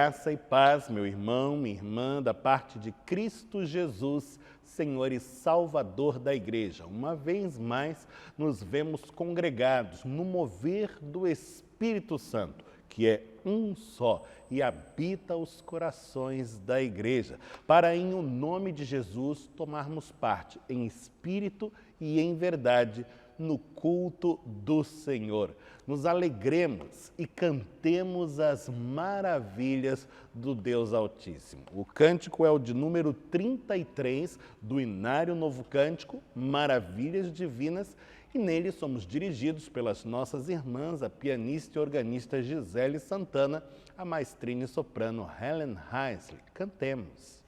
Graça e paz, meu irmão, minha irmã, da parte de Cristo Jesus, Senhor e Salvador da Igreja. Uma vez mais, nos vemos congregados no mover do Espírito Santo, que é um só e habita os corações da Igreja, para, em o nome de Jesus, tomarmos parte em espírito e em verdade no culto do Senhor. Nos alegremos e cantemos as maravilhas do Deus Altíssimo. O cântico é o de número 33 do Inário Novo Cântico, Maravilhas Divinas, e nele somos dirigidos pelas nossas irmãs, a pianista e organista Gisele Santana, a maestrina e soprano Helen Heisley. Cantemos.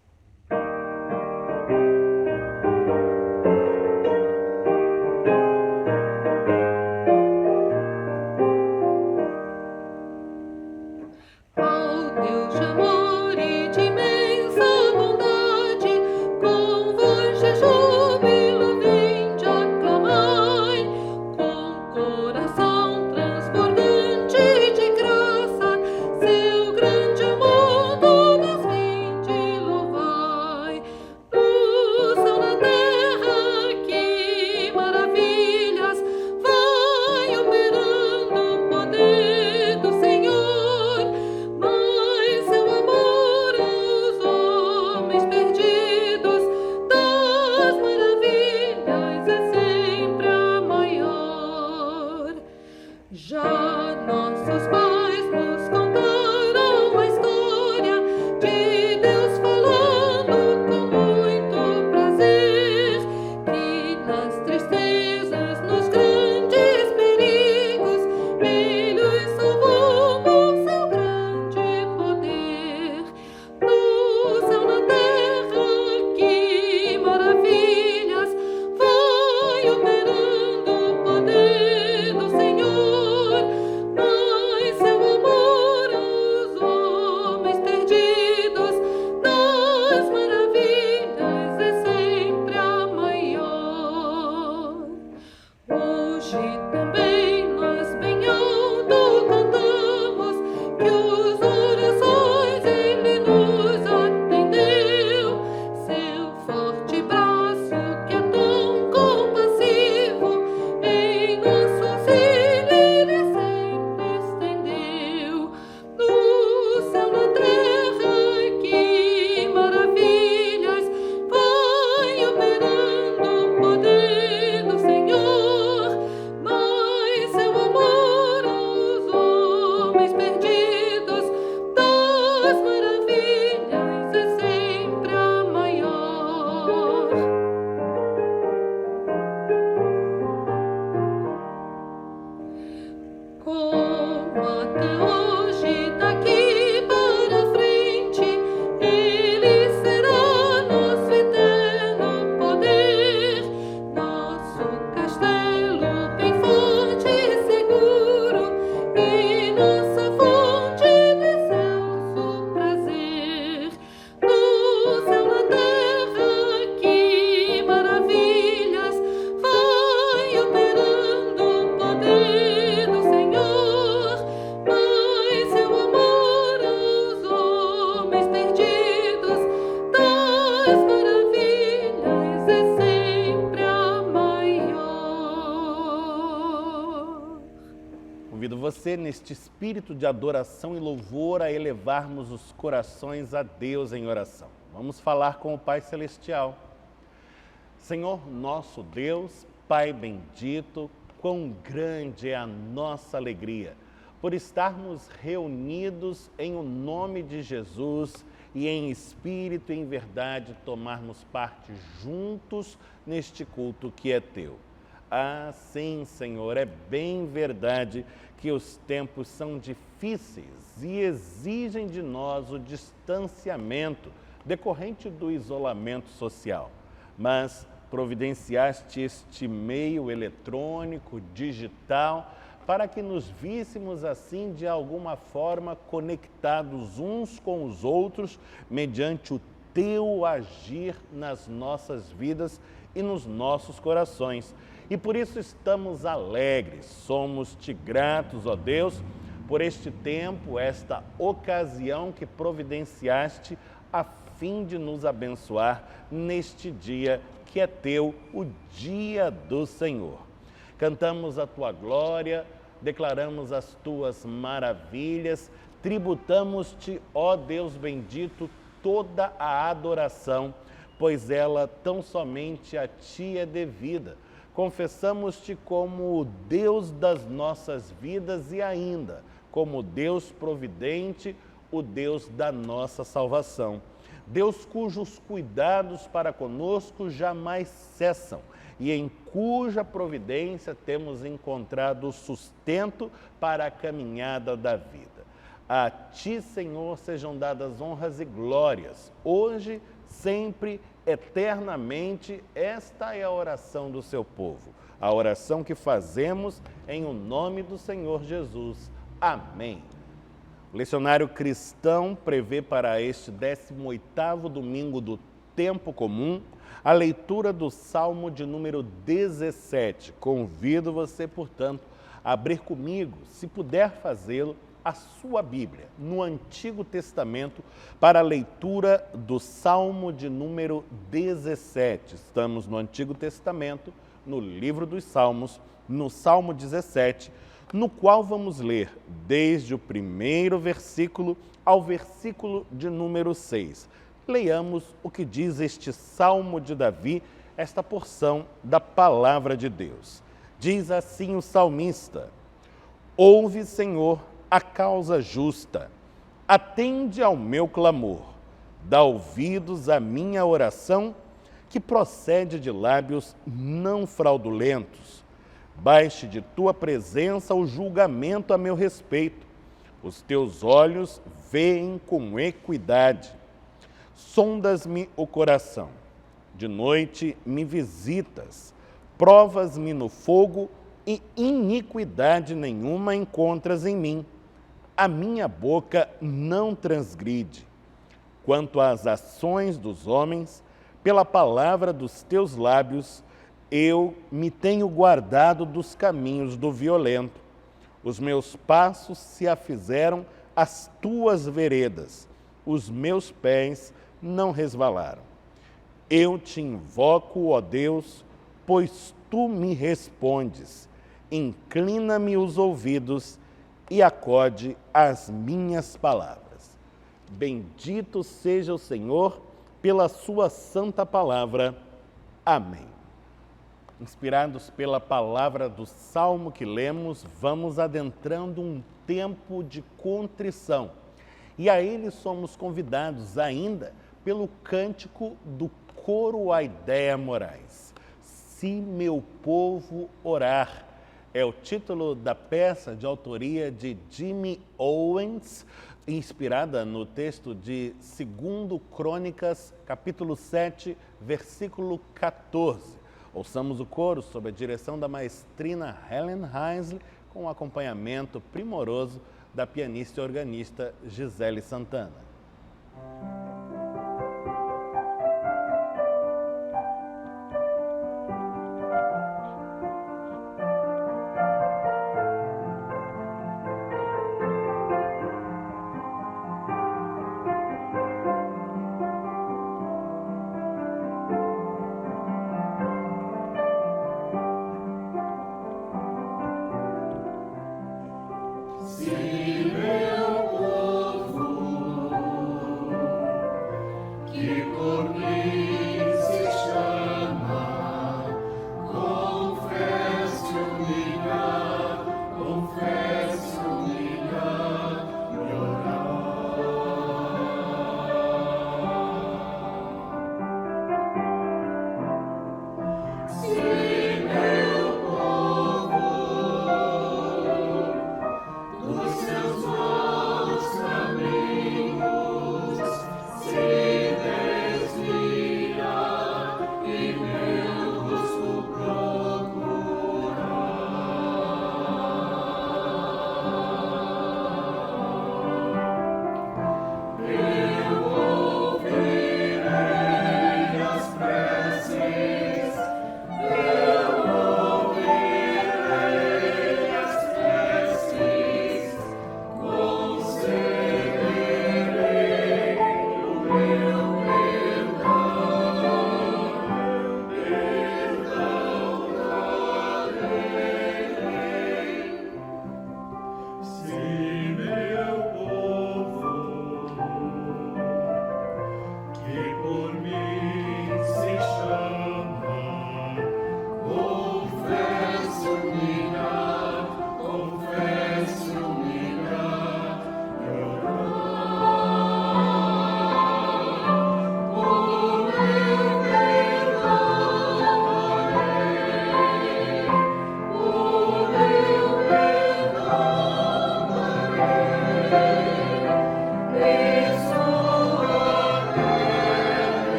Convido você, neste espírito de adoração e louvor, a elevarmos os corações a Deus em oração. Vamos falar com o Pai Celestial. Senhor nosso Deus, Pai bendito, quão grande é a nossa alegria por estarmos reunidos em o nome de Jesus e em espírito e em verdade tomarmos parte juntos neste culto que é Teu. Ah, sim, Senhor, é bem verdade que os tempos são difíceis e exigem de nós o distanciamento decorrente do isolamento social. Mas providenciaste este meio eletrônico, digital, para que nos víssemos assim de alguma forma conectados uns com os outros mediante o Teu agir nas nossas vidas e nos nossos corações. E por isso estamos alegres, somos-te gratos, ó Deus, por este tempo, esta ocasião que providenciaste a fim de nos abençoar neste dia que é teu, o dia do Senhor. Cantamos a tua glória, declaramos as tuas maravilhas, tributamos-te, ó Deus bendito, toda a adoração, pois ela tão somente a ti é devida. Confessamos-te como o Deus das nossas vidas e ainda como Deus providente, o Deus da nossa salvação. Deus cujos cuidados para conosco jamais cessam e em cuja providência temos encontrado sustento para a caminhada da vida. A ti, Senhor, sejam dadas honras e glórias, hoje, sempre, eternamente. Esta é a oração do seu povo, a oração que fazemos em o nome do Senhor Jesus. Amém. O lecionário cristão prevê para este 18º domingo do tempo comum a leitura do Salmo de número 17. Convido você, portanto, a abrir comigo, se puder fazê-lo, a sua Bíblia, no Antigo Testamento, para a leitura do Salmo de número 17. Estamos no Antigo Testamento, no livro dos Salmos, no Salmo 17, no qual vamos ler desde o primeiro versículo ao versículo de número 6. Leiamos o que diz este Salmo de Davi, esta porção da Palavra de Deus. Diz assim o salmista: ouve, Senhor, a causa justa, atende ao meu clamor, dá ouvidos à minha oração, que procede de lábios não fraudulentos. Baixe de tua presença o julgamento a meu respeito. Os teus olhos veem com equidade. Sondas-me o coração. De noite me visitas. Provas-me no fogo e iniquidade nenhuma encontras em mim. A minha boca não transgride. Quanto às ações dos homens, pela palavra dos teus lábios, eu me tenho guardado dos caminhos do violento. Os meus passos se afizeram às tuas veredas, os meus pés não resvalaram. Eu te invoco, ó Deus, pois tu me respondes. Inclina-me os ouvidos e acode às minhas palavras. Bendito seja o Senhor pela sua santa palavra. Amém. Inspirados pela palavra do Salmo que lemos, vamos adentrando um tempo de contrição. E a ele somos convidados ainda pelo cântico do coro Aideia Moraes. Se meu povo orar, é o título da peça de autoria de Jimmy Owens, inspirada no texto de 2 Crônicas, capítulo 7, versículo 14. Ouçamos o coro sob a direção da maestrina Helen Heisley, com o acompanhamento primoroso da pianista e organista Gisele Santana. Se meu povo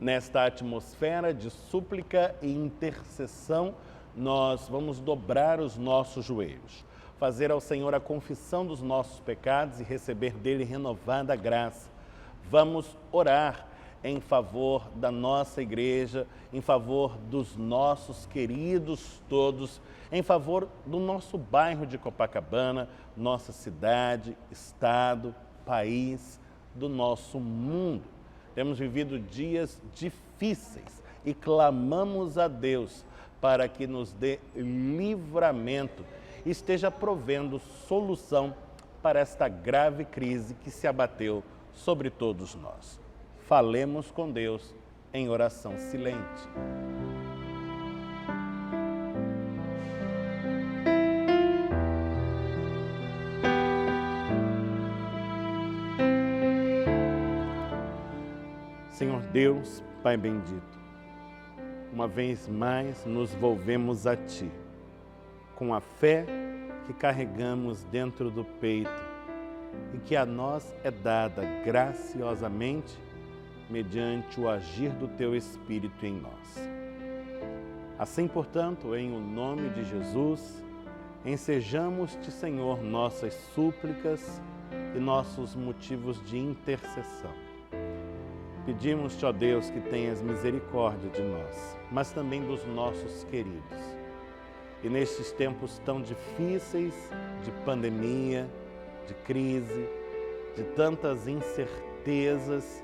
Nesta atmosfera de súplica e intercessão, nós vamos dobrar os nossos joelhos, fazer ao Senhor a confissão dos nossos pecados e receber dele renovada graça. Vamos orar em favor da nossa igreja, em favor dos nossos queridos todos, em favor do nosso bairro de Copacabana, nossa cidade, estado, país, do nosso mundo. Temos vivido dias difíceis e clamamos a Deus para que nos dê livramento e esteja provendo solução para esta grave crise que se abateu sobre todos nós. Falemos com Deus em oração silente. Senhor Deus, Pai bendito, uma vez mais nos volvemos a Ti, com a fé que carregamos dentro do peito e que a nós é dada graciosamente mediante o agir do Teu Espírito em nós. Assim, portanto, em o nome de Jesus, ensejamos-Te, Senhor, nossas súplicas e nossos motivos de intercessão. Pedimos-Te, ó Deus, que tenhas misericórdia de nós, mas também dos nossos queridos. E nestes tempos tão difíceis de pandemia, de crise, de tantas incertezas,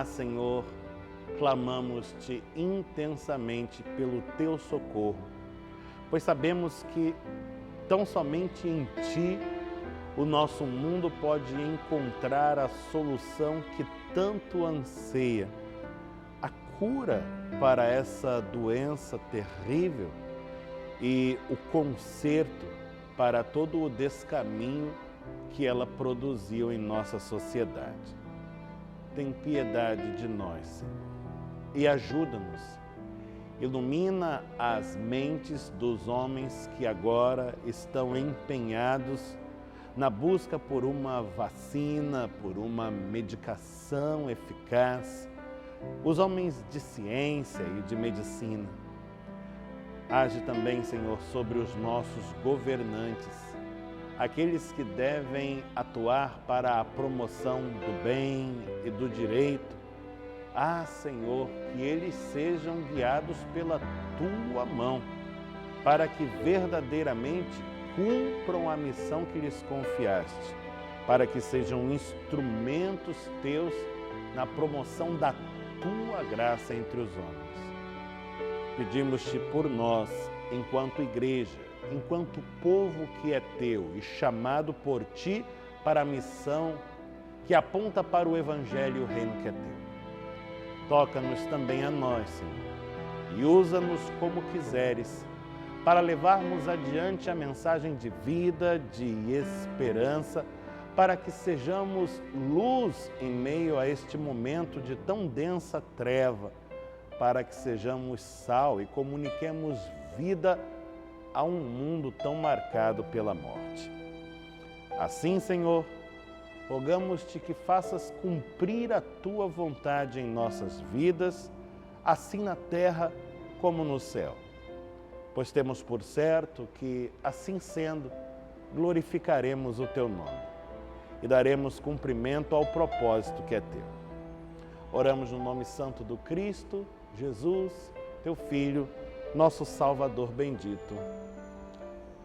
Senhor, clamamos-Te intensamente pelo Teu socorro, pois sabemos que tão somente em Ti o nosso mundo pode encontrar a solução que tanto anseia, a cura para essa doença terrível e o conserto para todo o descaminho que ela produziu em nossa sociedade. Tem piedade de nós, Senhor, e ajuda-nos. Ilumina as mentes dos homens que agora estão empenhados na busca por uma vacina, por uma medicação eficaz, os homens de ciência e de medicina. Age também, Senhor, sobre os nossos governantes, aqueles que devem atuar para a promoção do bem e do direito. Senhor, que eles sejam guiados pela Tua mão, para que verdadeiramente cumpram a missão que lhes confiaste, para que sejam instrumentos Teus na promoção da Tua graça entre os homens. Pedimos-Te por nós, enquanto igreja, enquanto povo que é Teu e chamado por Ti para a missão que aponta para o Evangelho e o reino que é Teu. Toca-nos também a nós, Senhor, e usa-nos como quiseres, para levarmos adiante a mensagem de vida, de esperança, para que sejamos luz em meio a este momento de tão densa treva, para que sejamos sal e comuniquemos vida a um mundo tão marcado pela morte. Assim, Senhor, rogamos-Te que faças cumprir a Tua vontade em nossas vidas, assim na terra como no céu. Pois temos por certo que, assim sendo, glorificaremos o Teu nome e daremos cumprimento ao propósito que é Teu. Oramos no nome santo do Cristo, Jesus, Teu Filho, nosso Salvador bendito.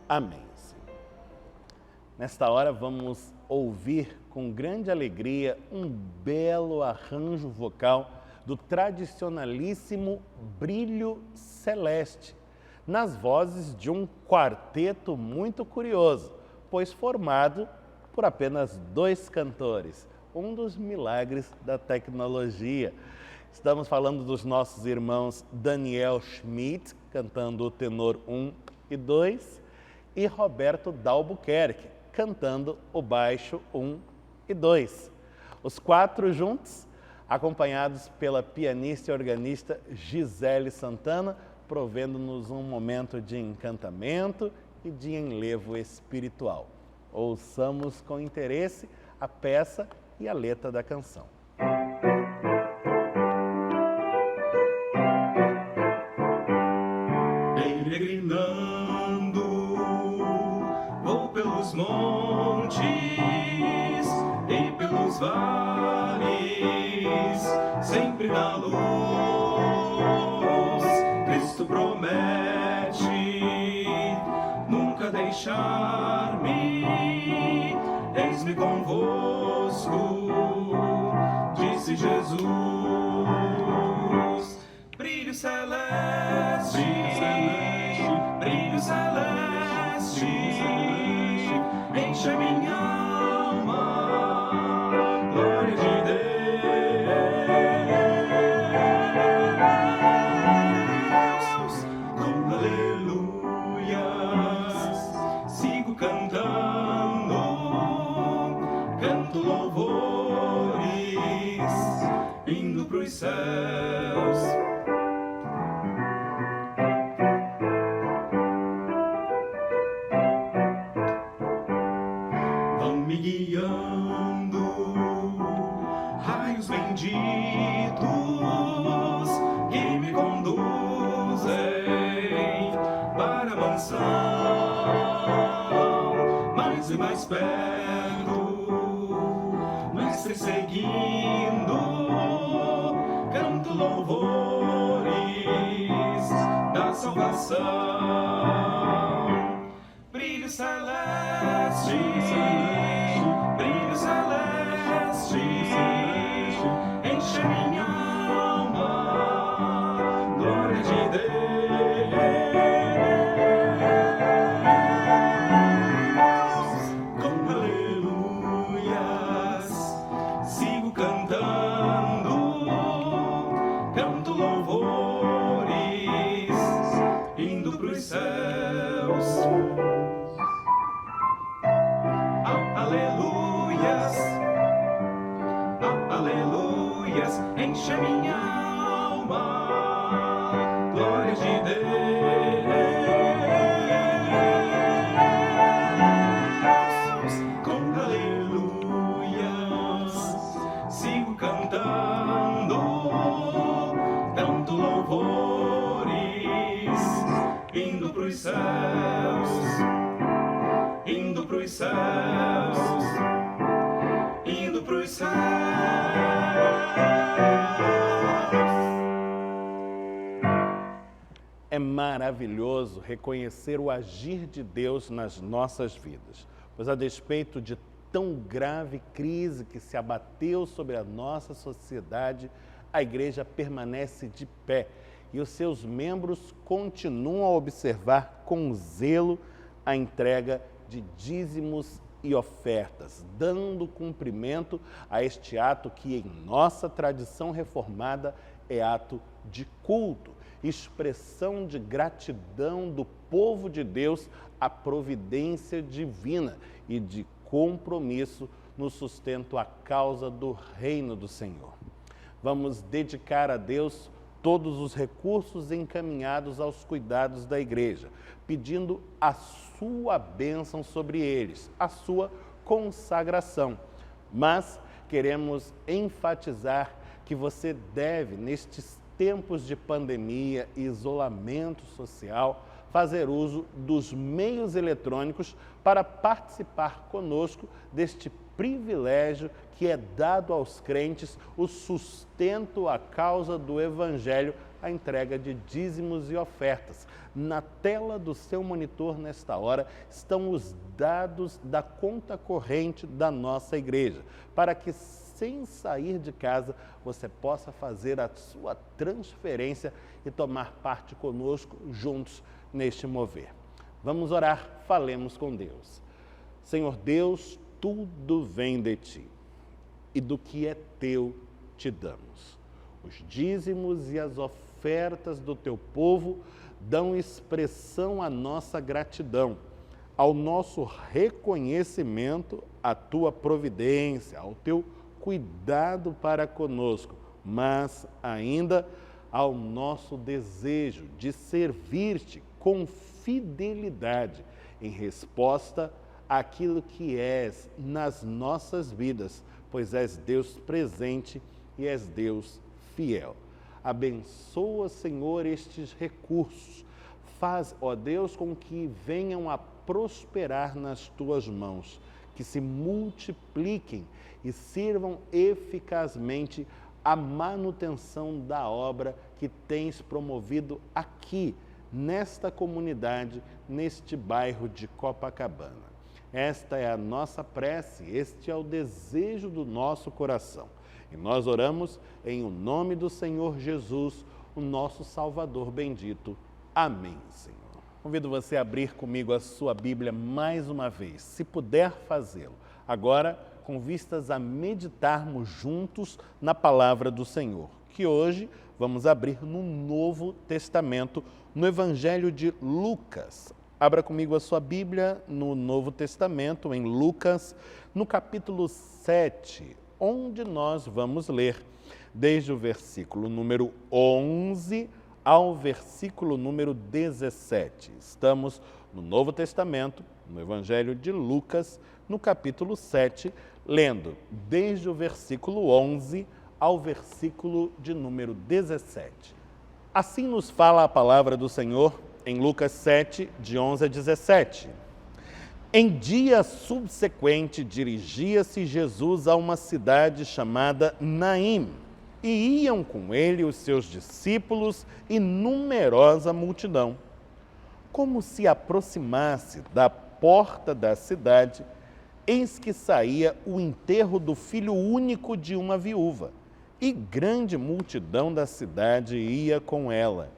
Amém. Nesta hora vamos ouvir com grande alegria um belo arranjo vocal do tradicionalíssimo Brilho Celeste, nas vozes de um quarteto muito curioso, pois formado por apenas 2 cantores, um dos milagres da tecnologia. Estamos falando dos nossos irmãos Daniel Schmidt, cantando o tenor 1 e 2, e Roberto Dalbuquerque, cantando o baixo 1 e 2. Os 4 juntos, acompanhados pela pianista e organista Gisele Santana, provendo-nos um momento de encantamento e de enlevo espiritual. Ouçamos com interesse a peça e a letra da canção. montes e pelos vales, sempre na luz, Cristo promete nunca deixar-me. Eis-me convosco, disse Jesus. Brilho celeste, brilho celeste, enche minha alma, glória de Deus, com aleluias, sigo cantando, canto louvores, indo pros céus. Me guiando, raios benditos que me conduzem para a mansão, mais e mais perto, mestre seguindo, canto louvores da salvação. Brilho celeste, brilho celeste, enche minha alma, glória de Deus. Com aleluias, sigo cantando, canto louvores, indo pros céus. Aleluias, aleluias, enche minha alma, glória de Deus. Com aleluias, sigo cantando, canto louvores, indo pros céus, indo pros céus, indo pros céus. É maravilhoso reconhecer o agir de Deus nas nossas vidas, pois a despeito de tão grave crise que se abateu sobre a nossa sociedade, a igreja permanece de pé e os seus membros continuam a observar com zelo a entrega de dízimos e ofertas, dando cumprimento a este ato que em nossa tradição reformada é ato de culto, expressão de gratidão do povo de Deus à providência divina e de compromisso no sustento à causa do reino do Senhor. Vamos dedicar a Deus todos os recursos encaminhados aos cuidados da igreja, pedindo a sua bênção sobre eles, a sua consagração. Mas queremos enfatizar que você deve, nestes tempos de pandemia e isolamento social, fazer uso dos meios eletrônicos para participar conosco deste privilégio que é dado aos crentes, o sustento à causa do Evangelho, a entrega de dízimos e ofertas. Na tela do seu monitor, nesta hora, estão os dados da conta corrente da nossa igreja, para que, sem sair de casa, você possa fazer a sua transferência e tomar parte conosco juntos neste mover. Vamos orar, falemos com Deus. Senhor Deus, tudo vem de Ti, e do que é Teu te damos. Os dízimos e as ofertas do Teu povo dão expressão à nossa gratidão, ao nosso reconhecimento à Tua providência, ao Teu cuidado para conosco, mas ainda ao nosso desejo de servir-te com fidelidade em resposta àquilo que és nas nossas vidas, pois és Deus presente e és Deus fiel. Abençoa, Senhor, estes recursos. Faz, ó Deus, com que venham a prosperar nas tuas mãos, que se multipliquem e sirvam eficazmente à manutenção da obra que tens promovido aqui, nesta comunidade, neste bairro de Copacabana. Esta é a nossa prece, este é o desejo do nosso coração. E nós oramos em o nome do Senhor Jesus, o nosso Salvador bendito. Amém, Senhor. Convido você a abrir comigo a sua Bíblia mais uma vez, se puder fazê-lo. Agora, com vistas a meditarmos juntos na palavra do Senhor, que hoje vamos abrir no Novo Testamento, no Evangelho de Lucas. Abra comigo a sua Bíblia no Novo Testamento, em Lucas, no capítulo 7, onde nós vamos ler desde o versículo número 11 ao versículo número 17. Estamos no Novo Testamento, no Evangelho de Lucas, no capítulo 7, lendo desde o versículo 11 ao versículo de número 17. Assim nos fala a palavra do Senhor em Lucas 7, de 11 a 17. Em dia subsequente, dirigia-se Jesus a uma cidade chamada Naim, e iam com ele os seus discípulos e numerosa multidão. Como se aproximasse da porta da cidade, eis que saía o enterro do filho único de uma viúva, e grande multidão da cidade ia com ela.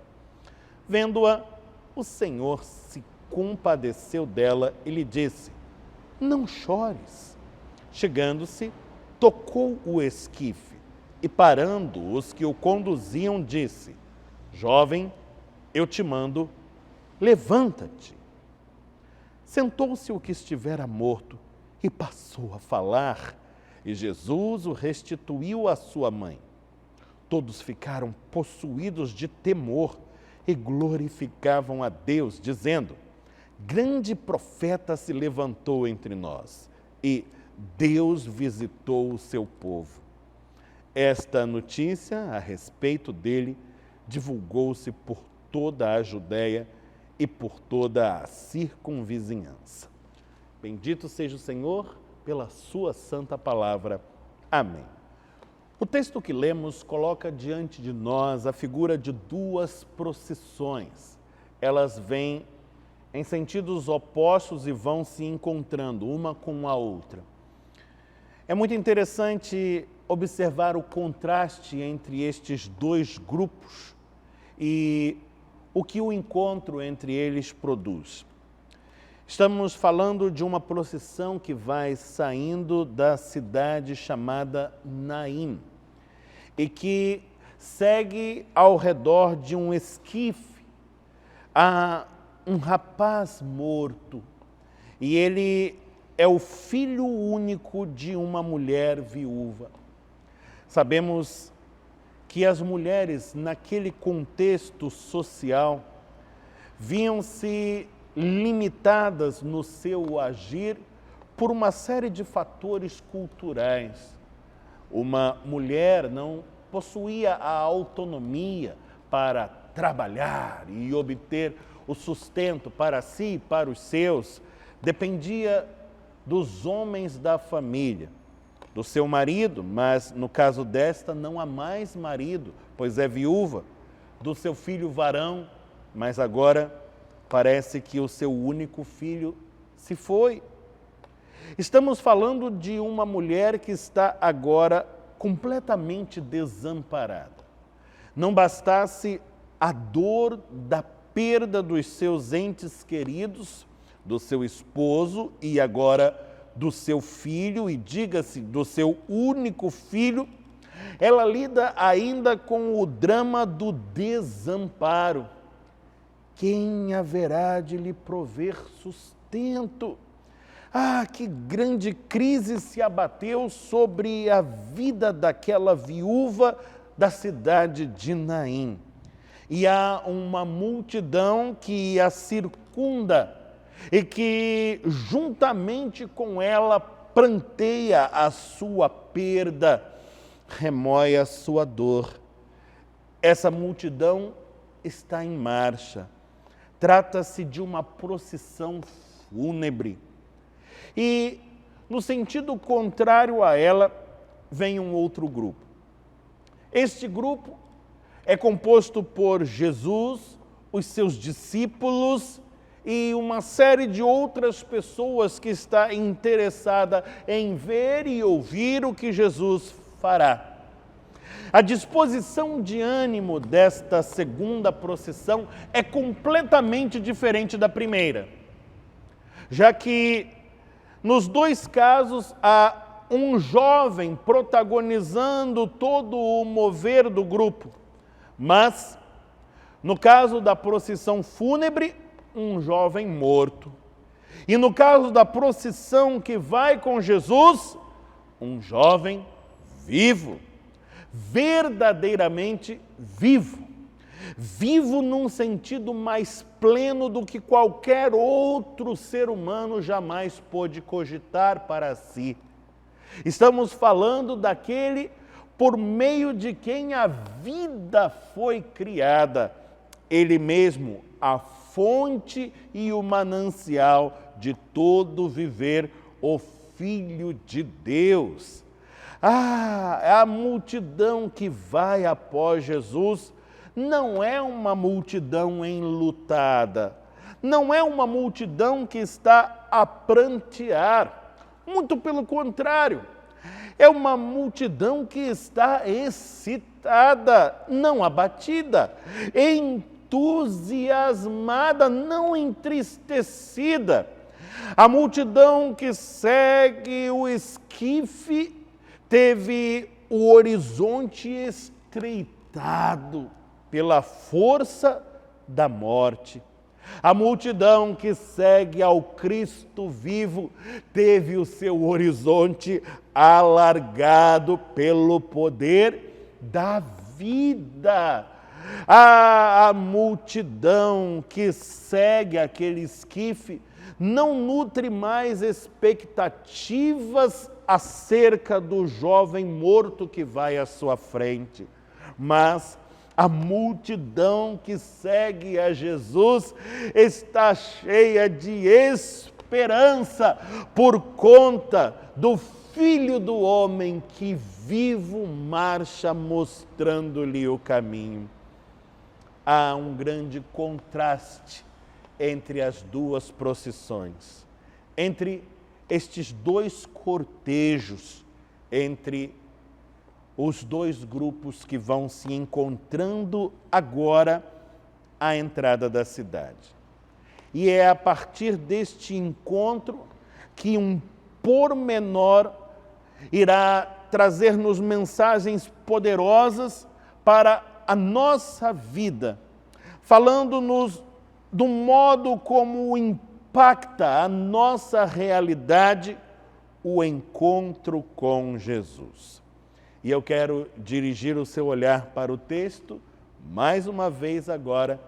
Vendo-a, o Senhor se compadeceu dela e lhe disse: não chores. Chegando-se, tocou o esquife e, parando os que o conduziam, disse: jovem, eu te mando, levanta-te. Sentou-se o que estivera morto e passou a falar, e Jesus o restituiu à sua mãe. Todos ficaram possuídos de temor e glorificavam a Deus, dizendo: grande profeta se levantou entre nós, e Deus visitou o seu povo. Esta notícia a respeito dele divulgou-se por toda a Judéia e por toda a circunvizinhança. Bendito seja o Senhor pela sua santa palavra. Amém. O texto que lemos coloca diante de nós a figura de duas procissões. Elas vêm em sentidos opostos e vão se encontrando uma com a outra. É muito interessante observar o contraste entre estes dois grupos e o que o encontro entre eles produz. Estamos falando de uma procissão que vai saindo da cidade chamada Naim e que segue ao redor de um esquife. Há um rapaz morto e ele é o filho único de uma mulher viúva. Sabemos que as mulheres, naquele contexto social, viam-se limitadas no seu agir por uma série de fatores culturais. Uma mulher não possuía a autonomia para trabalhar e obter o sustento para si e para os seus. Dependia dos homens da família, do seu marido, mas no caso desta não há mais marido, pois é viúva, do seu filho varão, mas agora parece que o seu único filho se foi. Estamos falando de uma mulher que está agora completamente desamparada. Não bastasse a dor da perda dos seus entes queridos, do seu esposo e agora do seu filho, e diga-se do seu único filho, ela lida ainda com o drama do desamparo. Quem haverá de lhe prover sustento? Ah, que grande crise se abateu sobre a vida daquela viúva da cidade de Naim. E há uma multidão que a circunda e que, juntamente com ela, pranteia a sua perda, remói a sua dor. Essa multidão está em marcha. Trata-se de uma procissão fúnebre. E, no sentido contrário a ela, vem um outro grupo. Este grupo é composto por Jesus, os seus discípulos e uma série de outras pessoas que está interessada em ver e ouvir o que Jesus fará. A disposição de ânimo desta segunda procissão é completamente diferente da primeira, já que nos dois casos há um jovem protagonizando todo o mover do grupo, mas no caso da procissão fúnebre, um jovem morto. E no caso da procissão que vai com Jesus, um jovem vivo. Verdadeiramente vivo. Vivo num sentido mais pleno do que qualquer outro ser humano jamais pôde cogitar para si. Estamos falando daquele por meio de quem a vida foi criada. Ele mesmo, a fonte e o manancial de todo viver, o Filho de Deus. A multidão que vai após Jesus não é uma multidão enlutada, não é uma multidão que está a prantear, muito pelo contrário, é uma multidão que está excitada, não abatida, entusiasmada, não entristecida. A multidão que segue o esquife teve o horizonte estreitado pela força da morte. A multidão que segue ao Cristo vivo teve o seu horizonte alargado pelo poder da vida. A multidão que segue aquele esquife não nutre mais expectativas acerca do jovem morto que vai à sua frente, mas a multidão que segue a Jesus está cheia de esperança por conta do Filho do Homem que vivo marcha mostrando-lhe o caminho. Há um grande contraste entre as duas procissões, entre estes dois cortejos, entre os dois grupos que vão se encontrando agora à entrada da cidade. E é a partir deste encontro que um pormenor irá trazer-nos mensagens poderosas para a nossa vida, falando-nos do modo como impacta a nossa realidade o encontro com Jesus. E eu quero dirigir o seu olhar para o texto, mais uma vez agora,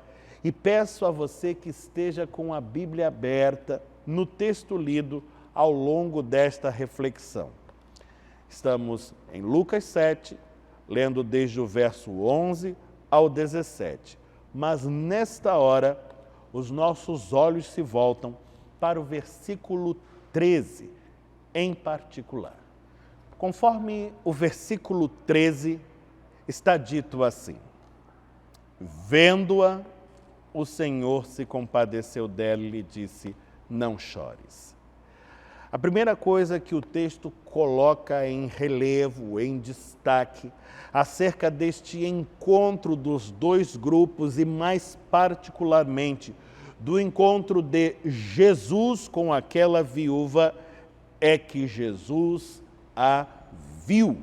e peço a você que esteja com a Bíblia aberta no texto lido ao longo desta reflexão. Estamos em Lucas 7, lendo desde o verso 11 ao 17. Mas nesta hora, os nossos olhos se voltam para o versículo 13, em particular. Conforme o versículo 13, está dito assim: vendo-a, o Senhor se compadeceu dela e lhe disse: não chores. A primeira coisa que o texto coloca em relevo, em destaque, acerca deste encontro dos dois grupos e mais particularmente do encontro de Jesus com aquela viúva, é que Jesus a viu.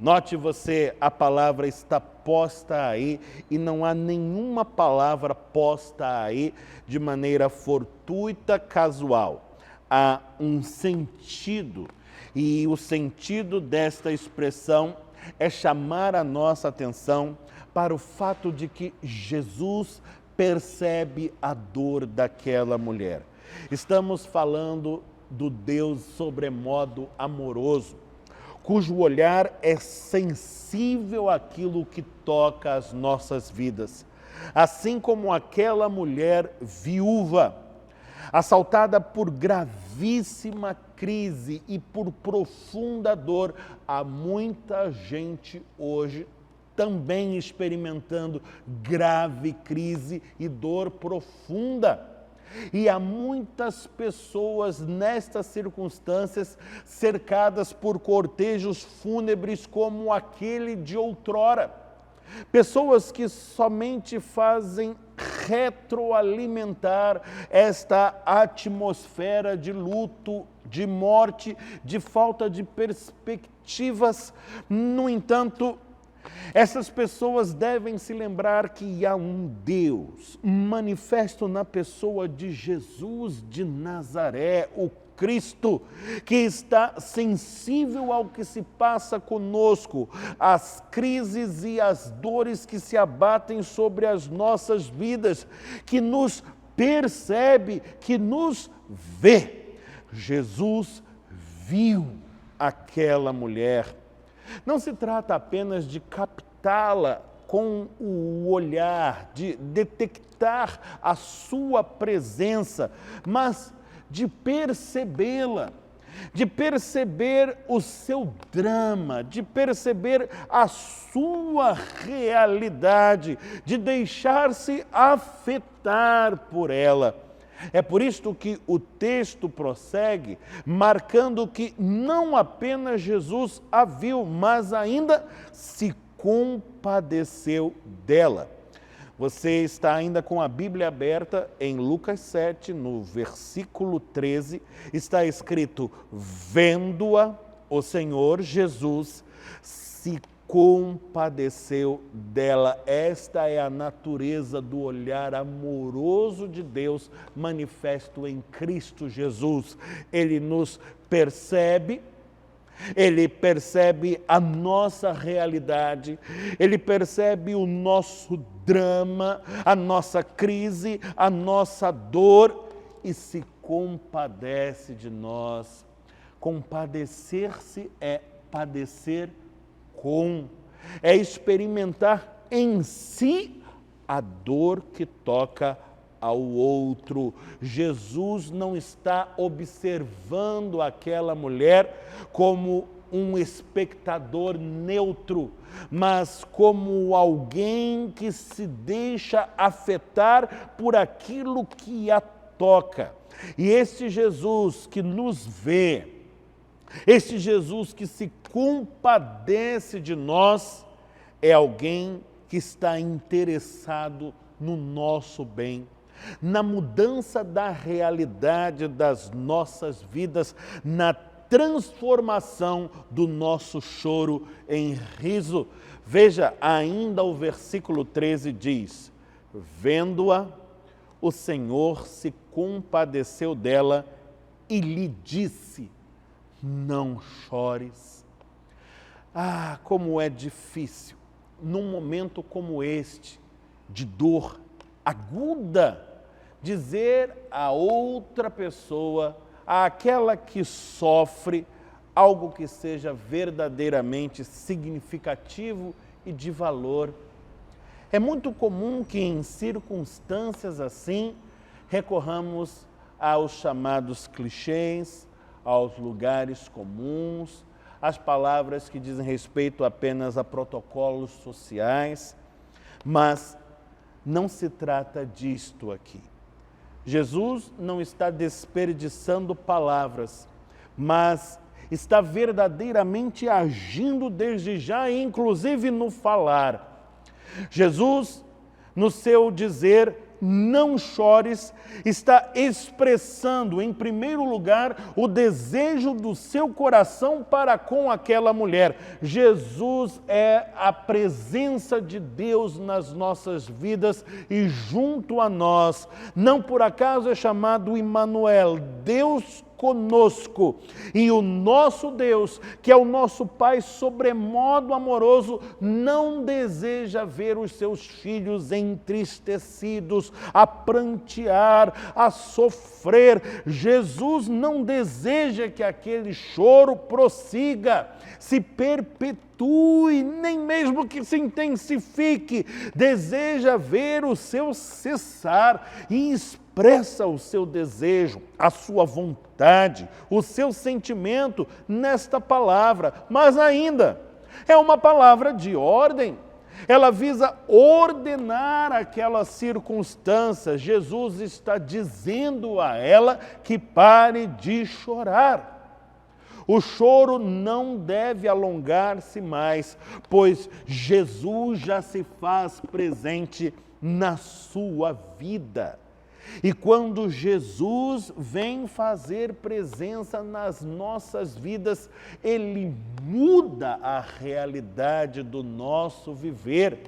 Note você, a palavra está posta aí e não há nenhuma palavra posta aí de maneira fortuita, casual. Há um sentido, e o sentido desta expressão é chamar a nossa atenção para o fato de que Jesus percebe a dor daquela mulher. Estamos falando do Deus sobremodo amoroso, cujo olhar é sensível àquilo que toca as nossas vidas. Assim como aquela mulher viúva, assaltada por gravíssima crise e por profunda dor. Há muita gente hoje também experimentando grave crise e dor profunda. E há muitas pessoas nestas circunstâncias cercadas por cortejos fúnebres como aquele de outrora. Pessoas que somente fazem retroalimentar esta atmosfera de luto, de morte, de falta de perspectivas. No entanto, essas pessoas devem se lembrar que há um Deus manifesto na pessoa de Jesus de Nazaré, o Cristo, que está sensível ao que se passa conosco, às crises e às dores que se abatem sobre as nossas vidas, que nos percebe, que nos vê. Jesus viu aquela mulher. Não se trata apenas de captá-la com o olhar, de detectar a sua presença, mas de percebê-la, de perceber o seu drama, de perceber a sua realidade, de deixar-se afetar por ela. É por isto que o texto prossegue, marcando que não apenas Jesus a viu, mas ainda se compadeceu dela. Você está ainda com a Bíblia aberta em Lucas 7, no versículo 13, está escrito: vendo-a, o Senhor Jesus se compadeceu dela. Esta é a natureza do olhar amoroso de Deus manifesto em Cristo Jesus. Ele nos percebe, Ele percebe a nossa realidade, Ele percebe o nosso drama, a nossa crise, a nossa dor e se compadece de nós. Compadecer-se é padecer com, é experimentar em si a dor que toca ao outro. Jesus não está observando aquela mulher como um espectador neutro, mas como alguém que se deixa afetar por aquilo que a toca. E este Jesus que nos vê, este Jesus que se compadece de nós, é alguém que está interessado no nosso bem, na mudança da realidade das nossas vidas, na transformação do nosso choro em riso. Veja, ainda o versículo 13 diz: vendo-a, o Senhor se compadeceu dela e lhe disse: não chores. Ah, como é difícil, num momento como este, de dor aguda, dizer a outra pessoa, àquela que sofre, algo que seja verdadeiramente significativo e de valor. É muito comum que em circunstâncias assim recorramos aos chamados clichês, aos lugares comuns, às palavras que dizem respeito apenas a protocolos sociais, mas não se trata disto aqui. Jesus não está desperdiçando palavras, mas está verdadeiramente agindo desde já, inclusive no falar. Jesus, no seu dizer, não chores, está expressando, em primeiro lugar, o desejo do seu coração para com aquela mulher. Jesus é a presença de Deus nas nossas vidas e junto a nós. Não por acaso é chamado Emmanuel, Deus conosco. E o nosso Deus, que é o nosso Pai sobremodo amoroso, não deseja ver os seus filhos entristecidos, a prantear, a sofrer. Jesus não deseja que aquele choro prossiga, se perpetue, nem mesmo que se intensifique. Deseja ver o seu cessar e expressa expressa o seu desejo, a sua vontade, o seu sentimento nesta palavra, mas ainda é uma palavra de ordem. Ela visa ordenar aquelas circunstâncias. Jesus está dizendo a ela que pare de chorar. O choro não deve alongar-se mais, pois Jesus já se faz presente na sua vida. E quando Jesus vem fazer presença nas nossas vidas, Ele muda a realidade do nosso viver,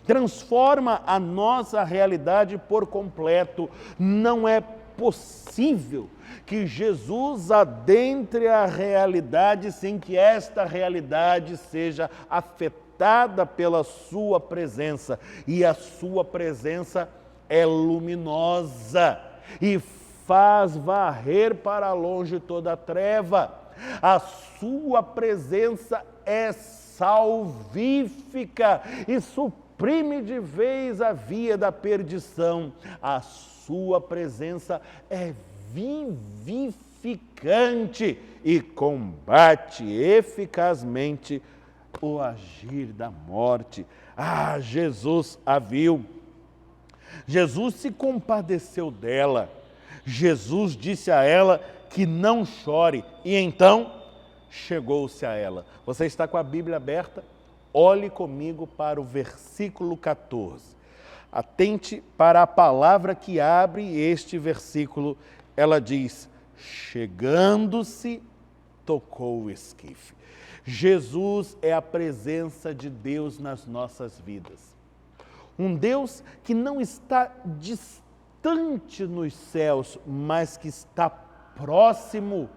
transforma a nossa realidade por completo. Não é possível que Jesus adentre a realidade sem que esta realidade seja afetada pela sua presença. E a sua presença é luminosa e faz varrer para longe toda a treva. A sua presença é salvífica e suprime de vez a via da perdição. A sua presença é vivificante e combate eficazmente o agir da morte. Ah, Jesus a viu. Jesus se compadeceu dela. Jesus disse a ela que não chore. E então chegou-se a ela. Você está com a Bíblia aberta? Olhe comigo para o versículo 14. Atente para a palavra que abre este versículo. Ela diz: chegando-se, tocou o esquife. Jesus é a presença de Deus nas nossas vidas. Um Deus que não está distante nos céus, mas que está próximo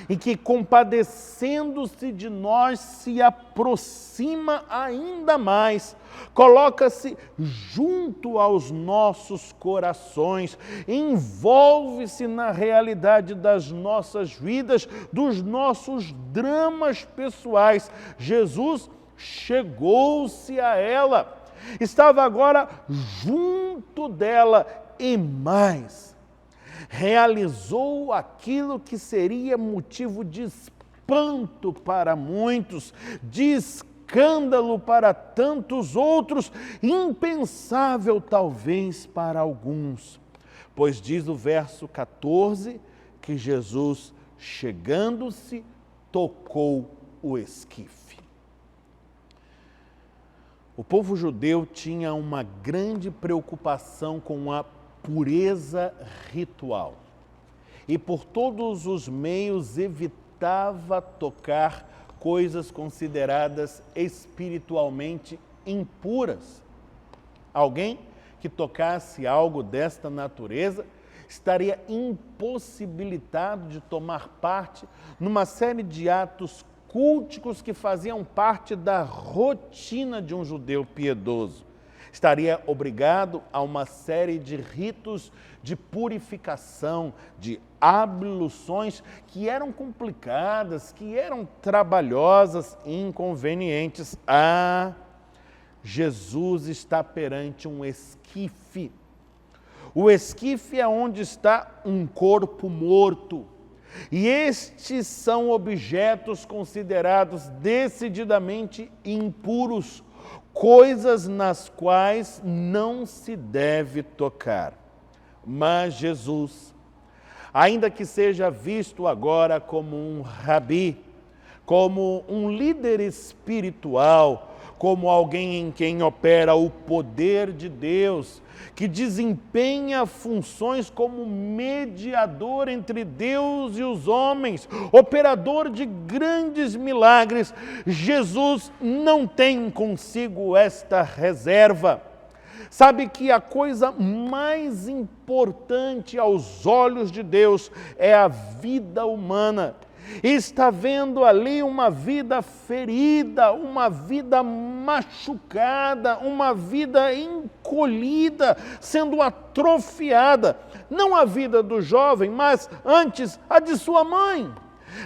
e que, compadecendo-se de nós, se aproxima ainda mais, coloca-se junto aos nossos corações, envolve-se na realidade das nossas vidas, dos nossos dramas pessoais. Jesus chegou-se a ela, estava agora junto dela e mais, realizou aquilo que seria motivo de espanto para muitos, de escândalo para tantos outros, impensável talvez para alguns. Pois diz o verso 14 que Jesus, chegando-se, tocou o esquife. O povo judeu tinha uma grande preocupação com a pureza ritual e por todos os meios evitava tocar coisas consideradas espiritualmente impuras. Alguém que tocasse algo desta natureza estaria impossibilitado de tomar parte numa série de atos culticos que faziam parte da rotina de um judeu piedoso. Estaria obrigado a uma série de ritos de purificação, de abluções que eram complicadas, que eram trabalhosas e inconvenientes. Ah, Jesus está perante um esquife. O esquife é onde está um corpo morto. E estes são objetos considerados decididamente impuros, coisas nas quais não se deve tocar. Mas Jesus, ainda que seja visto agora como um rabi, como um líder espiritual, como alguém em quem opera o poder de Deus, que desempenha funções como mediador entre Deus e os homens, operador de grandes milagres, Jesus não tem consigo esta reserva. Sabe que a coisa mais importante aos olhos de Deus é a vida humana. Está vendo ali uma vida ferida, uma vida machucada, uma vida encolhida, sendo atrofiada. Não a vida do jovem, mas antes a de sua mãe.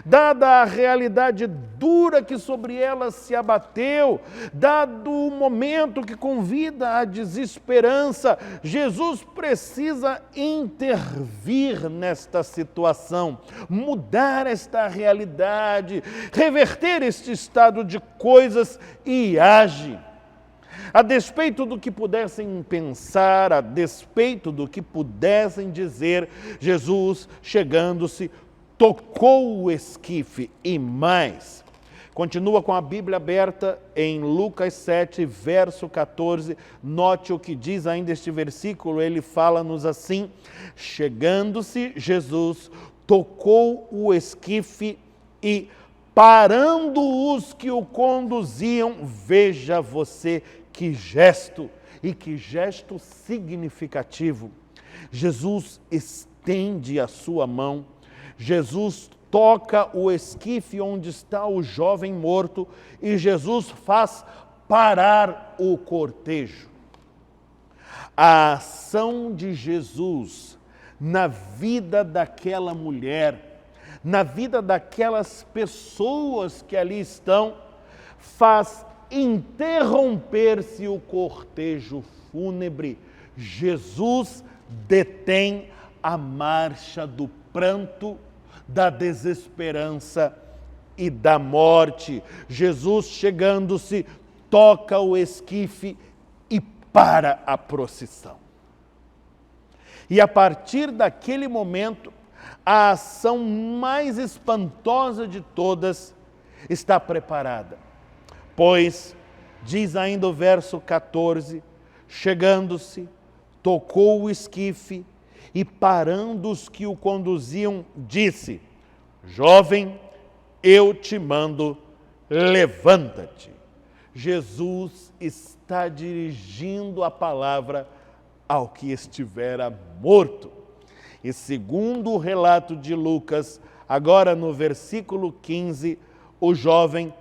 dada a realidade dura que sobre ela se abateu, dado o momento que convida à desesperança, Jesus precisa intervir nesta situação, mudar esta realidade, reverter este estado de coisas e age. A despeito do que pudessem pensar, a despeito do que pudessem dizer, Jesus, chegando-se, tocou o esquife e mais. Continua com a Bíblia aberta em Lucas 7, verso 14. Note o que diz ainda este versículo, ele fala-nos assim: chegando-se Jesus, tocou o esquife e, parando os que o conduziam, veja você que gesto, e que gesto significativo. Jesus estende a sua mão, Jesus toca o esquife onde está o jovem morto e Jesus faz parar o cortejo. A ação de Jesus na vida daquela mulher, na vida daquelas pessoas que ali estão, faz interromper-se o cortejo fúnebre. Jesus detém a marcha do pranto, da desesperança e da morte. Jesus, chegando-se, toca o esquife e para a procissão. E a partir daquele momento, a ação mais espantosa de todas está preparada. Pois, diz ainda o verso 14, chegando-se, tocou o esquife e, parando os que o conduziam, disse: jovem, eu te mando, levanta-te. Jesus está dirigindo a palavra ao que estivera morto. E segundo o relato de Lucas, agora no versículo 15, o jovem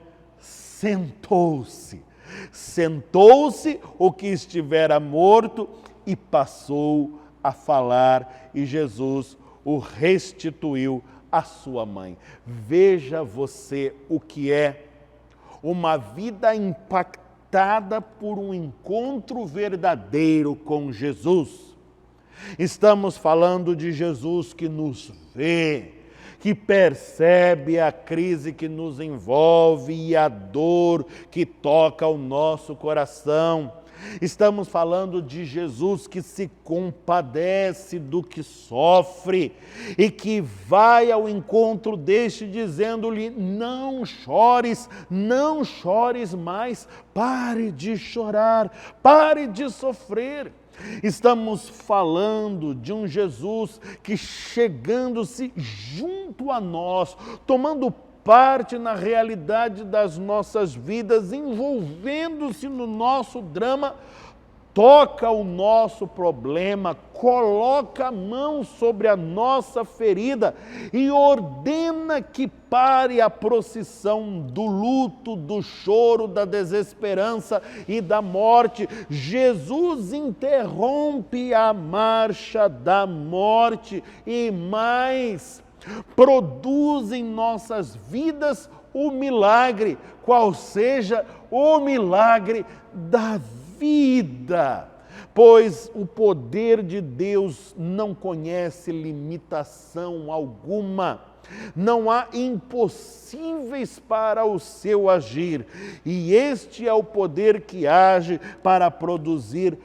sentou-se o que estivera morto e passou a falar, e Jesus o restituiu à sua mãe. Veja você o que é uma vida impactada por um encontro verdadeiro com Jesus. Estamos falando de Jesus que nos vê, que percebe a crise que nos envolve e a dor que toca o nosso coração. Estamos falando de Jesus que se compadece do que sofre e que vai ao encontro deste dizendo-lhe: não chores mais, pare de chorar, pare de sofrer. Estamos falando de um Jesus que, chegando-se junto a nós, tomando parte na realidade das nossas vidas, envolvendo-se no nosso drama, toca o nosso problema, coloca a mão sobre a nossa ferida e ordena que pare a procissão do luto, do choro, da desesperança e da morte. Jesus interrompe a marcha da morte e mais, produz em nossas vidas o milagre, qual seja o milagre da vida, pois o poder de Deus não conhece limitação alguma, não há impossíveis para o seu agir, e este é o poder que age para produzir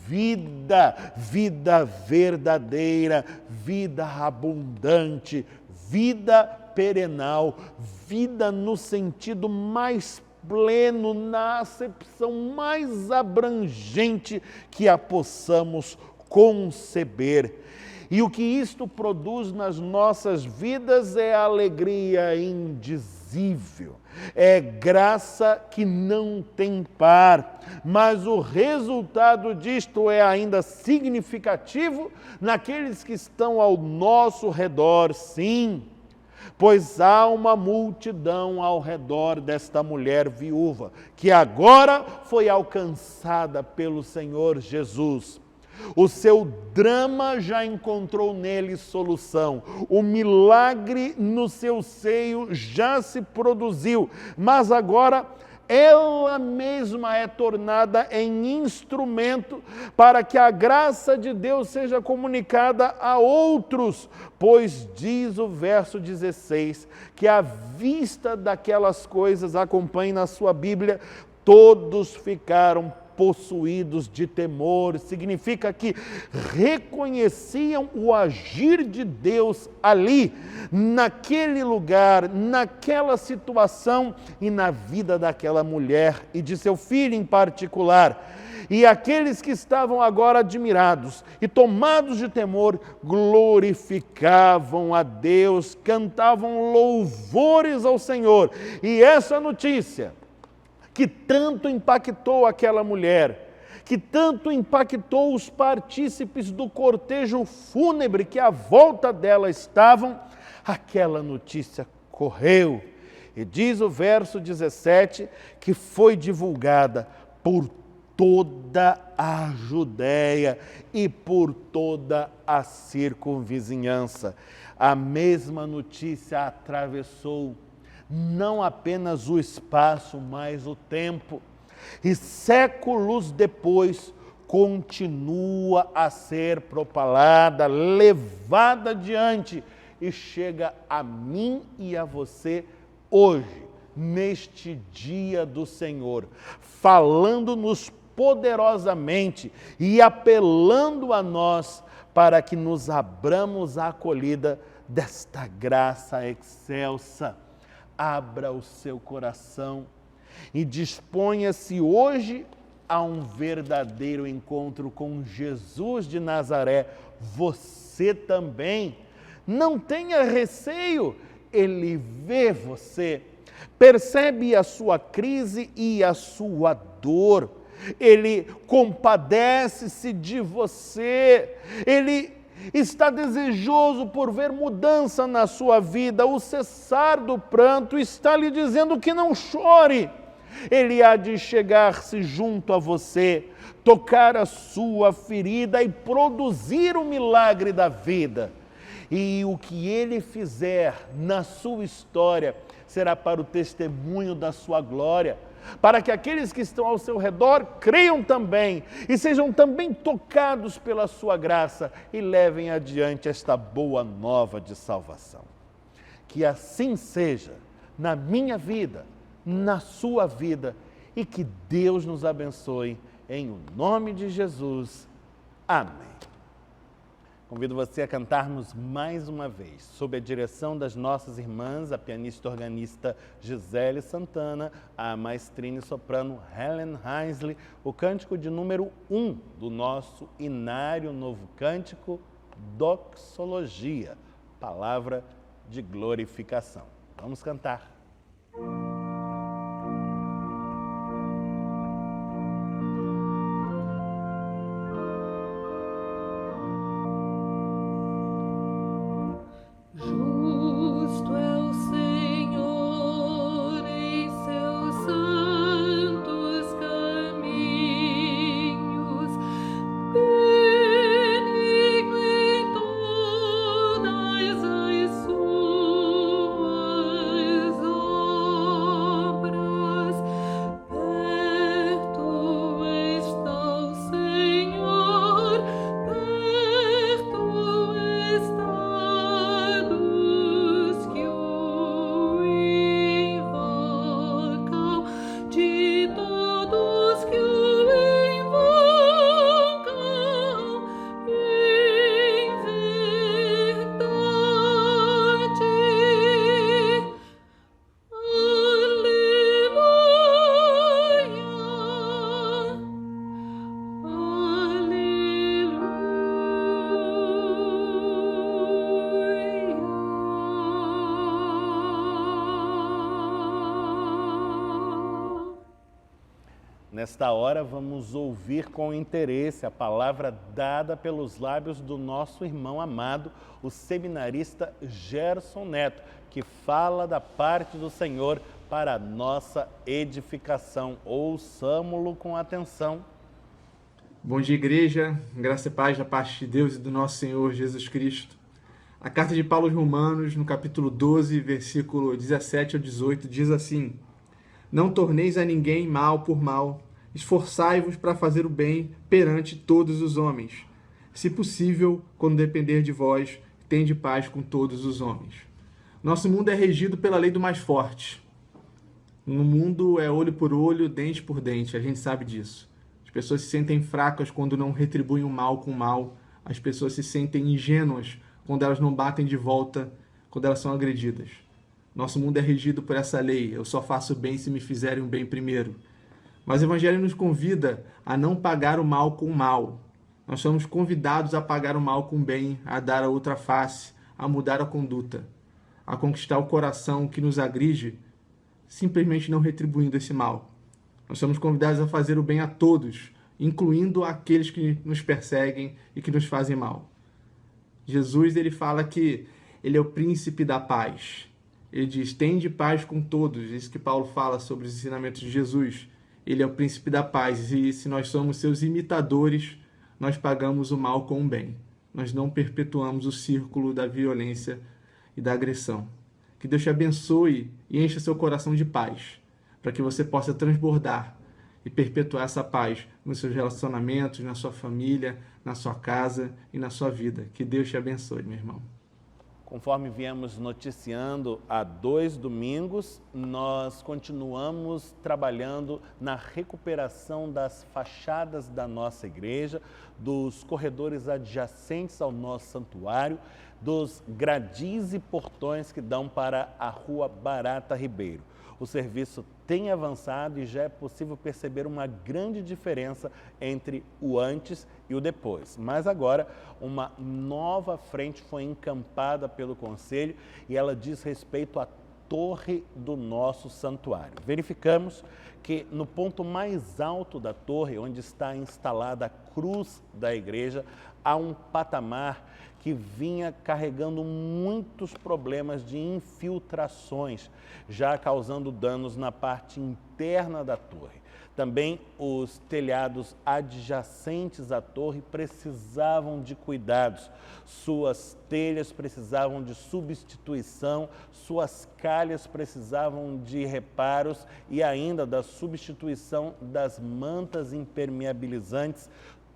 vida, vida verdadeira, vida abundante, vida perenal, vida no sentido mais pleno, na acepção mais abrangente que a possamos conceber. E o que isto produz nas nossas vidas é alegria indizível, é graça que não tem par, mas o resultado disto é ainda significativo naqueles que estão ao nosso redor, sim, pois há uma multidão ao redor desta mulher viúva, que agora foi alcançada pelo Senhor Jesus. O seu drama já encontrou nele solução. O milagre no seu seio já se produziu, mas agora ela mesma é tornada em instrumento para que a graça de Deus seja comunicada a outros, pois diz o verso 16, que à vista daquelas coisas, acompanhe na sua Bíblia, todos ficaram possuídos de temor. Significa que reconheciam o agir de Deus ali, naquele lugar, naquela situação e na vida daquela mulher e de seu filho em particular. E aqueles que estavam agora admirados e tomados de temor, glorificavam a Deus, cantavam louvores ao Senhor. E essa notícia que tanto impactou aquela mulher, que tanto impactou os partícipes do cortejo fúnebre que à volta dela estavam, aquela notícia correu. E diz o verso 17 que foi divulgada por toda a Judéia e por toda a circunvizinhança. A mesma notícia atravessou não apenas o espaço, mas o tempo. E séculos depois, continua a ser propalada, levada adiante e chega a mim e a você hoje, neste dia do Senhor, falando-nos poderosamente e apelando a nós para que nos abramos à acolhida desta graça excelsa. Abra o seu coração e disponha-se hoje a um verdadeiro encontro com Jesus de Nazaré. Você também. Não tenha receio, Ele vê você, percebe a sua crise e a sua dor. Ele compadece-se de você, Ele está desejoso por ver mudança na sua vida, o cessar do pranto, está lhe dizendo que não chore. Ele há de chegar-se junto a você, tocar a sua ferida e produzir o milagre da vida. E o que Ele fizer na sua história será para o testemunho da sua glória, para que aqueles que estão ao seu redor creiam também e sejam também tocados pela sua graça e levem adiante esta boa nova de salvação. Que assim seja na minha vida, na sua vida, e que Deus nos abençoe em o nome de Jesus. Amém. Convido você a cantarmos mais uma vez, sob a direção das nossas irmãs, a pianista organista Gisele Santana, a maestrina e soprano Helen Heisley, o cântico de número 1 do nosso inário novo cântico, Doxologia, palavra de glorificação. Vamos cantar. Nesta hora vamos ouvir com interesse a palavra dada pelos lábios do nosso irmão amado, o seminarista Gerson Neto, que fala da parte do Senhor para a nossa edificação. Ouçamo-lo com atenção. Bom dia, igreja, graça e paz da parte de Deus e do nosso Senhor Jesus Cristo. A carta de Paulo aos Romanos, no capítulo 12, versículo 17 ao 18, diz assim: Não torneis a ninguém mal por mal, esforçai-vos para fazer o bem perante todos os homens. Se possível, quando depender de vós, tende paz com todos os homens. Nosso mundo é regido pela lei do mais forte. No mundo é olho por olho, dente por dente, a gente sabe disso. As pessoas se sentem fracas quando não retribuem o mal com o mal. As pessoas se sentem ingênuas quando elas não batem de volta, quando elas são agredidas. Nosso mundo é regido por essa lei. Eu só faço bem se me fizerem um bem primeiro. Mas o Evangelho nos convida a não pagar o mal com o mal. Nós somos convidados a pagar o mal com o bem, a dar a outra face, a mudar a conduta, a conquistar o coração que nos agride, simplesmente não retribuindo esse mal. Nós somos convidados a fazer o bem a todos, incluindo aqueles que nos perseguem e que nos fazem mal. Jesus, ele fala que ele é o príncipe da paz. Ele diz, tende paz com todos. Isso que Paulo fala sobre os ensinamentos de Jesus. Ele é o príncipe da paz. E se nós somos seus imitadores, nós pagamos o mal com o bem. Nós não perpetuamos o círculo da violência e da agressão. Que Deus te abençoe e encha seu coração de paz, para que você possa transbordar e perpetuar essa paz nos seus relacionamentos, na sua família, na sua casa e na sua vida. Que Deus te abençoe, meu irmão. Conforme viemos noticiando há 2 domingos, nós continuamos trabalhando na recuperação das fachadas da nossa igreja, dos corredores adjacentes ao nosso santuário, dos gradis e portões que dão para a Rua Barata Ribeiro. O serviço tem avançado e já é possível perceber uma grande diferença entre o antes e o depois. Mas agora, uma nova frente foi encampada pelo Conselho e ela diz respeito à torre do nosso santuário. Verificamos que no ponto mais alto da torre, onde está instalada a cruz da igreja, há um patamar que vinha carregando muitos problemas de infiltrações, já causando danos na parte interna da torre. Também os telhados adjacentes à torre precisavam de cuidados. Suas telhas precisavam de substituição, suas calhas precisavam de reparos e ainda da substituição das mantas impermeabilizantes.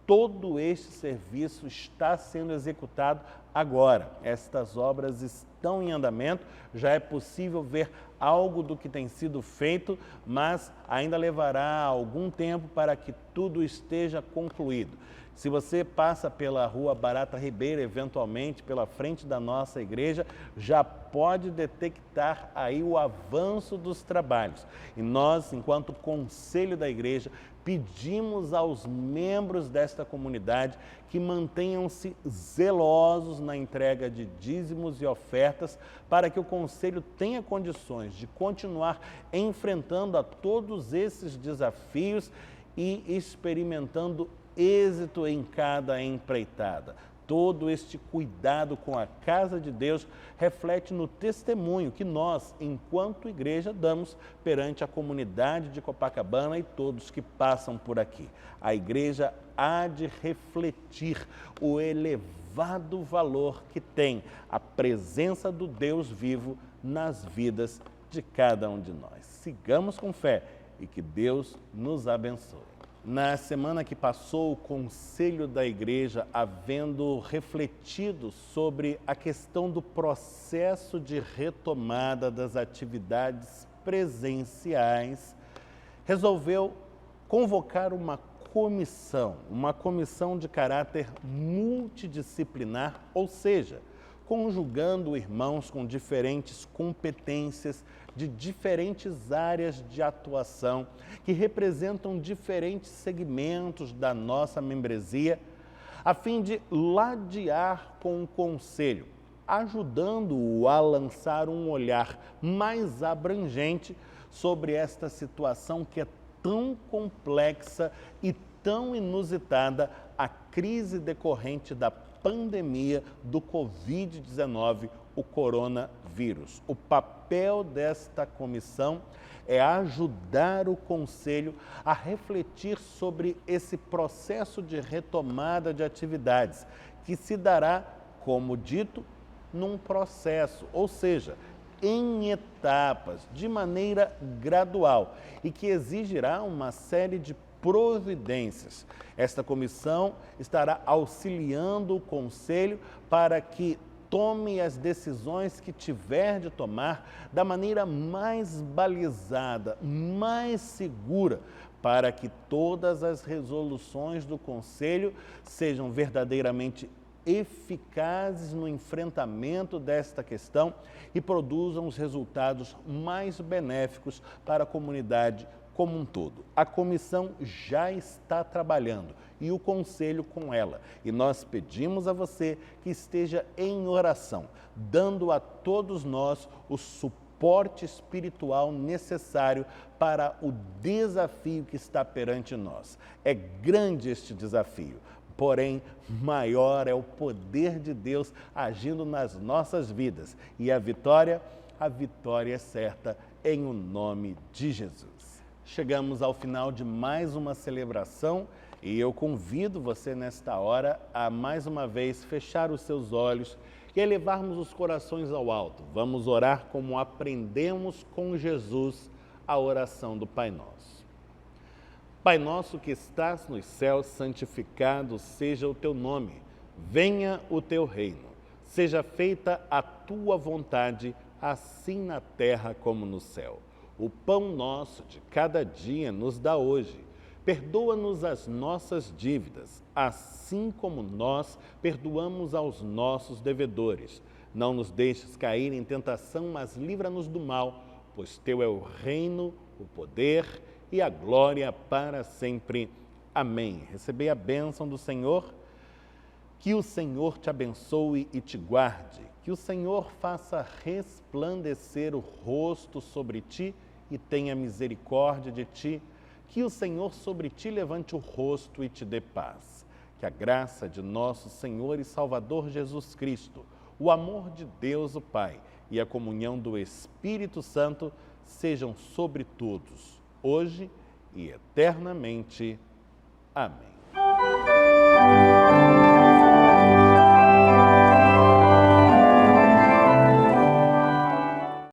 Todo este serviço está sendo executado agora. Estas obras estão em andamento, já é possível ver algo do que tem sido feito, mas ainda levará algum tempo para que tudo esteja concluído. Se você passa pela Rua Barata Ribeiro, eventualmente pela frente da nossa igreja, já pode detectar aí o avanço dos trabalhos. E nós, enquanto conselho da igreja, pedimos aos membros desta comunidade que mantenham-se zelosos na entrega de dízimos e ofertas para que o Conselho tenha condições de continuar enfrentando a todos esses desafios e experimentando êxito em cada empreitada. Todo este cuidado com a casa de Deus reflete no testemunho que nós, enquanto igreja, damos perante a comunidade de Copacabana e todos que passam por aqui. A igreja há de refletir o elevado valor que tem a presença do Deus vivo nas vidas de cada um de nós. Sigamos com fé e que Deus nos abençoe. Na semana que passou, o Conselho da Igreja, havendo refletido sobre a questão do processo de retomada das atividades presenciais, resolveu convocar uma comissão de caráter multidisciplinar, ou seja, conjugando irmãos com diferentes competências, de diferentes áreas de atuação, que representam diferentes segmentos da nossa membresia, a fim de ladear com o Conselho, ajudando-o a lançar um olhar mais abrangente sobre esta situação que é tão complexa e tão inusitada, a crise decorrente da pandemia do Covid-19, o coronavírus. O papel papel desta comissão é ajudar o Conselho a refletir sobre esse processo de retomada de atividades, que se dará, como dito, num processo, ou seja, em etapas, de maneira gradual, e que exigirá uma série de providências. Esta comissão estará auxiliando o Conselho para que tome as decisões que tiver de tomar da maneira mais balizada, mais segura, para que todas as resoluções do Conselho sejam verdadeiramente eficazes no enfrentamento desta questão e produzam os resultados mais benéficos para a comunidade como um todo. A comissão já está trabalhando e o Conselho com ela. E nós pedimos a você que esteja em oração, dando a todos nós o suporte espiritual necessário para o desafio que está perante nós. É grande este desafio, porém, maior é o poder de Deus agindo nas nossas vidas. E a vitória é certa em o nome de Jesus. Chegamos ao final de mais uma celebração e eu convido você nesta hora a mais uma vez fechar os seus olhos e elevarmos os corações ao alto. Vamos orar como aprendemos com Jesus a oração do Pai Nosso. Pai nosso que estás nos céus, santificado seja o teu nome. Venha o teu reino. Seja feita a tua vontade, assim na terra como no céu. O pão nosso de cada dia nos dá hoje. Perdoa-nos as nossas dívidas, assim como nós perdoamos aos nossos devedores. Não nos deixes cair em tentação, mas livra-nos do mal, pois teu é o reino, o poder e a glória para sempre. Amém. Recebei a bênção do Senhor. Que o Senhor te abençoe e te guarde. Que o Senhor faça resplandecer o rosto sobre ti e tenha misericórdia de ti. Que o Senhor sobre ti levante o rosto e te dê paz. Que a graça de nosso Senhor e Salvador Jesus Cristo, o amor de Deus o Pai e a comunhão do Espírito Santo sejam sobre todos, hoje e eternamente. Amém.